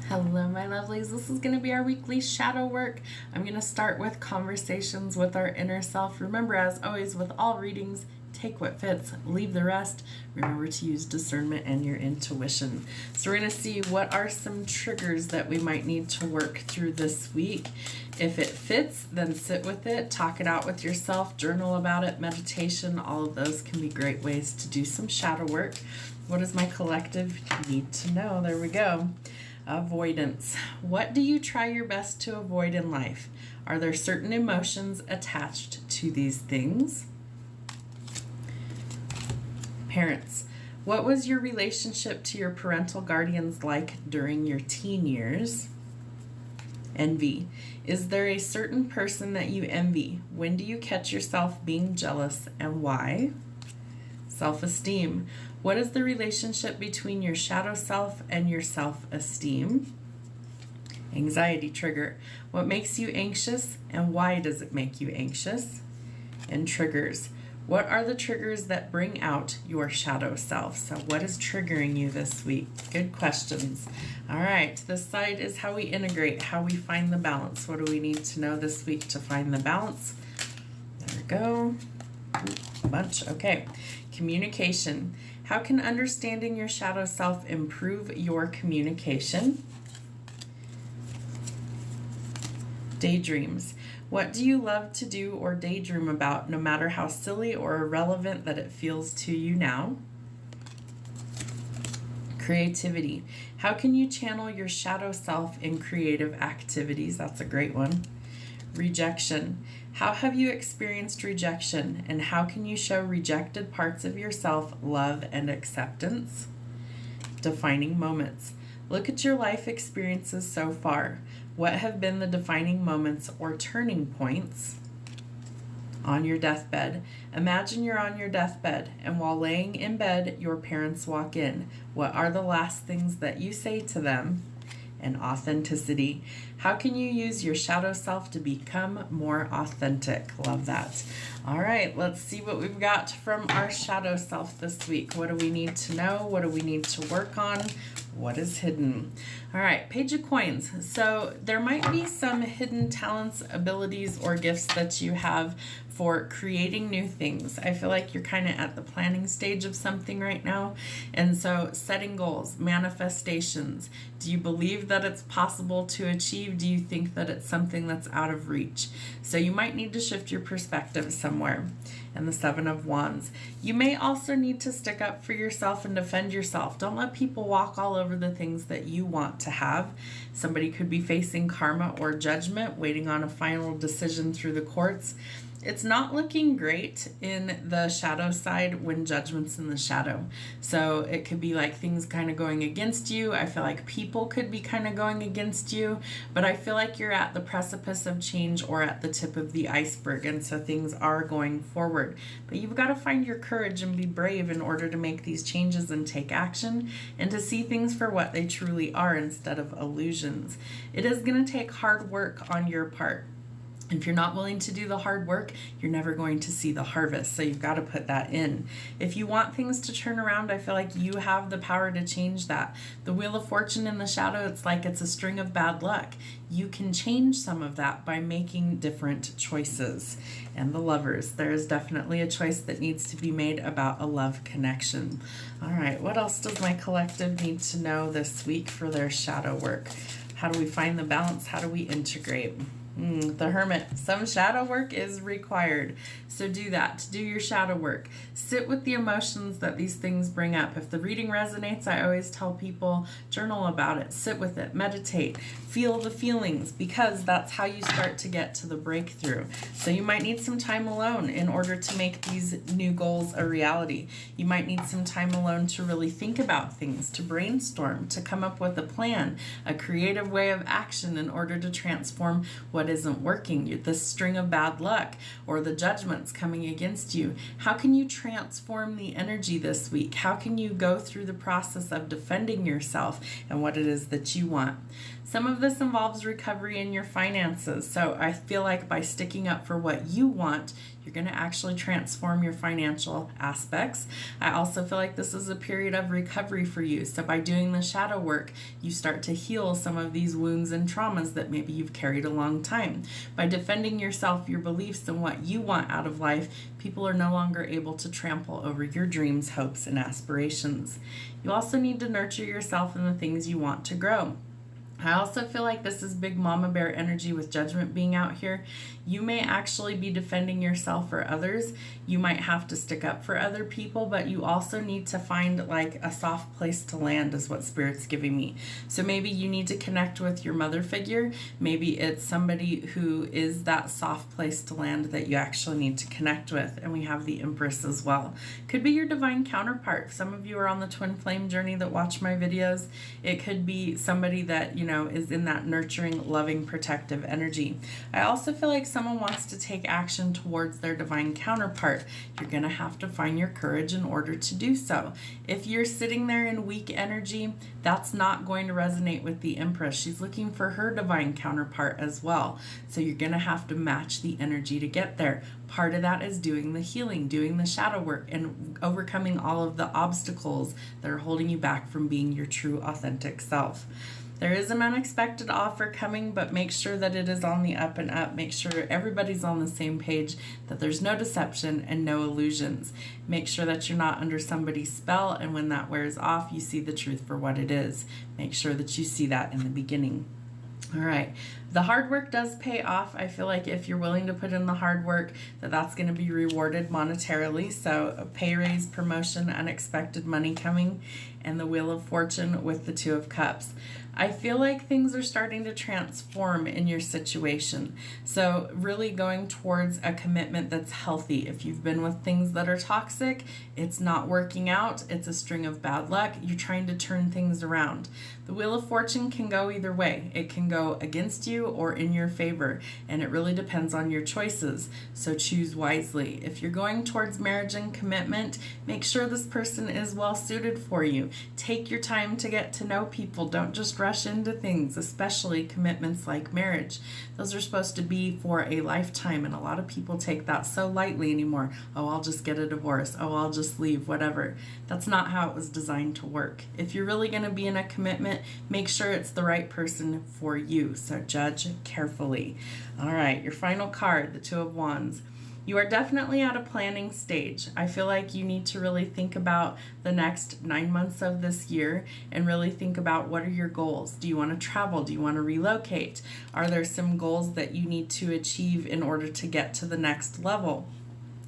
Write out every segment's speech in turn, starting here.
Hello, my lovelies. This is going to be our weekly shadow work. I'm going to start with conversations with our inner self. Remember, as always, with all readings, take what fits, leave the rest. Remember to use discernment and your intuition. So we're going to see what are some triggers that we might need to work through this week. If it fits, then sit with it, talk it out with yourself, journal about it, meditation. All of those can be great ways to do some shadow work. What does my collective need to know? There we go. Avoidance. What do you try your best to avoid in life? Are there certain emotions attached to these things? Parents. What was your relationship to your parental guardians like during your teen years? Envy. Is there a certain person that you envy? When do you catch yourself being jealous and why? Self-esteem. What is the relationship between your shadow self and your self-esteem? Anxiety trigger. What makes you anxious and why does it make you anxious? And triggers. What are the triggers that bring out your shadow self? So what is triggering you this week? Good questions. All right, this side is how we integrate, how we find the balance. What do we need to know this week to find the balance? There we go. A bunch. Okay. Communication. How can understanding your shadow self improve your communication? Daydreams. What do you love to do or daydream about, no matter how silly or irrelevant that it feels to you now? Creativity. How can you channel your shadow self in creative activities? That's a great one. Rejection. How have you experienced rejection, and how can you show rejected parts of yourself love and acceptance? Defining moments. Look at your life experiences so far. What have been the defining moments or turning points? On your deathbed. Imagine you're on your deathbed, and while laying in bed, your parents walk in. What are the last things that you say to them? And authenticity. How can you use your shadow self to become more authentic? Love that. All right, let's see what we've got from our shadow self this week. What do we need to know? What do we need to work on? What is hidden? All right, Page of Coins. So there might be some hidden talents, abilities, or gifts that you have for creating new things. I feel like you're kind of at the planning stage of something right now. And so setting goals, manifestations. Do you believe that it's possible to achieve? Do you think that it's something that's out of reach? So you might need to shift your perspective somewhere. And the Seven of Wands. You may also need to stick up for yourself and defend yourself. Don't let people walk all over the things that you want to have. Somebody could be facing karma or judgment, waiting on a final decision through the courts. It's not looking great in the shadow side when judgment's in the shadow. So it could be like things kind of going against you. I feel like people could be kind of going against you, but I feel like you're at the precipice of change or at the tip of the iceberg, and so things are going forward. But you've got to find your courage and be brave in order to make these changes and take action and to see things for what they truly are instead of illusions. It is going to take hard work on your part. If you're not willing to do the hard work, you're never going to see the harvest. So you've got to put that in. If you want things to turn around, I feel like you have the power to change that. The Wheel of Fortune in the shadow, it's like it's a string of bad luck. You can change some of that by making different choices. And the Lovers, there is definitely a choice that needs to be made about a love connection. All right, what else does my collective need to know this week for their shadow work? How do we find the balance? How do we integrate? The Hermit. Some shadow work is required. So do that. Do your shadow work. Sit with the emotions that these things bring up. If the reading resonates, I always tell people, journal about it. Sit with it. Meditate. Feel the feelings, because that's how you start to get to the breakthrough. So you might need some time alone in order to make these new goals a reality. You might need some time alone to really think about things, to brainstorm, to come up with a plan, a creative way of action in order to transform what what isn't working, the string of bad luck or the judgments coming against you. How can you transform the energy this week? How can you go through the process of defending yourself and what it is that you want? Some of this involves recovery in your finances. So I feel like by sticking up for what you want, you're going to actually transform your financial aspects. I also feel like this is a period of recovery for you. So by doing the shadow work, you start to heal some of these wounds and traumas that maybe you've carried a long time. By defending yourself, your beliefs, and what you want out of life, people are no longer able to trample over your dreams, hopes, and aspirations. You also need to nurture yourself in the things you want to grow. I also feel like this is big mama bear energy with judgment being out here. You may actually be defending yourself or others. You might have to stick up for other people, but you also need to find like a soft place to land is what Spirit's giving me. So maybe you need to connect with your mother figure. Maybe it's somebody who is that soft place to land that you actually need to connect with. And we have the Empress as well. Could be your divine counterpart. Some of you are on the twin flame journey that watch my videos. It could be somebody that, is in that nurturing, loving, protective energy. I also feel like someone wants to take action towards their divine counterpart. You're going to have to find your courage in order to do so. If you're sitting there in weak energy, that's not going to resonate with the Empress. She's looking for her divine counterpart as well. So you're going to have to match the energy to get there. Part of that is doing the healing, doing the shadow work, and overcoming all of the obstacles that are holding you back from being your true, authentic self. There is an unexpected offer coming, but make sure that it is on the up and up. Make sure everybody's on the same page, that there's no deception and no illusions. Make sure that you're not under somebody's spell, and when that wears off, you see the truth for what it is. Make sure that you see that in the beginning. All right. The hard work does pay off. I feel like if you're willing to put in the hard work, that's going to be rewarded monetarily. So a pay raise, promotion, unexpected money coming, and the Wheel of Fortune with the Two of Cups. I feel like things are starting to transform in your situation. So really going towards a commitment that's healthy. If you've been with things that are toxic, it's not working out, it's a string of bad luck, you're trying to turn things around. The Wheel of Fortune can go either way. It can go against you or in your favor, and it really depends on your choices. So choose wisely. If you're going towards marriage and commitment, make sure this person is well suited for you. Take your time to get to know people. Don't just rush into things, especially commitments like marriage. Those are supposed to be for a lifetime, and a lot of people take that so lightly anymore. Oh, I'll just get a divorce. Oh, I'll just leave, whatever. That's not how it was designed to work. If you're really going to be in a commitment, make sure it's the right person for you. So judge carefully. All right, your final card, the Two of Wands. You are definitely at a planning stage. I feel like you need to really think about the next 9 months of this year and really think about what are your goals. Do you want to travel? Do you want to relocate? Are there some goals that you need to achieve in order to get to the next level?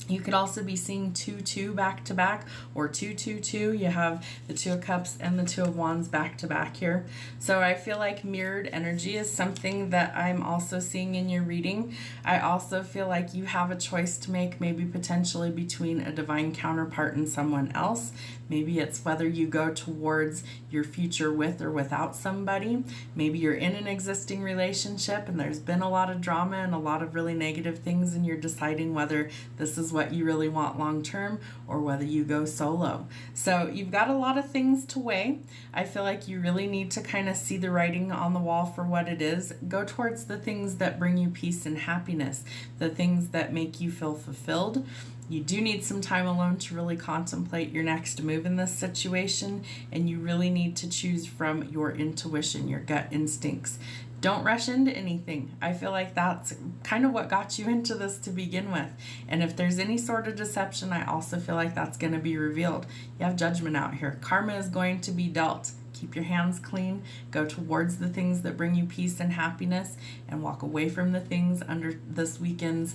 You could also be seeing 2-2 back to back, or 2-2-2. You have the Two of Cups and the Two of Wands back to back here. So I feel like mirrored energy is something that I'm also seeing in your reading. I also feel like you have a choice to make, maybe potentially between a divine counterpart and someone else. Maybe it's whether you go towards your future with or without somebody. Maybe you're in an existing relationship and there's been a lot of drama and a lot of really negative things, and you're deciding whether this is what you really want long term or whether you go solo. So you've got a lot of things to weigh. I feel like you really need to kind of see the writing on the wall for what it is. Go towards the things that bring you peace and happiness, the things that make you feel fulfilled. You do need some time alone to really contemplate your next move in this situation, and you really need to choose from your intuition, your gut instincts. Don't rush into anything. I feel like that's kind of what got you into this to begin with. And if there's any sort of deception, I also feel like that's going to be revealed. You have judgment out here. Karma is going to be dealt. Keep your hands clean, go towards the things that bring you peace and happiness, and walk away from the things under this weekend's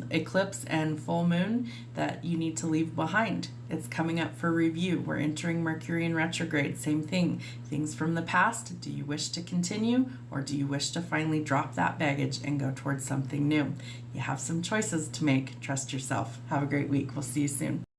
eclipse and full moon that you need to leave behind. It's coming up for review. We're entering Mercury in retrograde. Same thing. Things from the past. Do you wish to continue, or do you wish to finally drop that baggage and go towards something new? You have some choices to make. Trust yourself. Have a great week. We'll see you soon.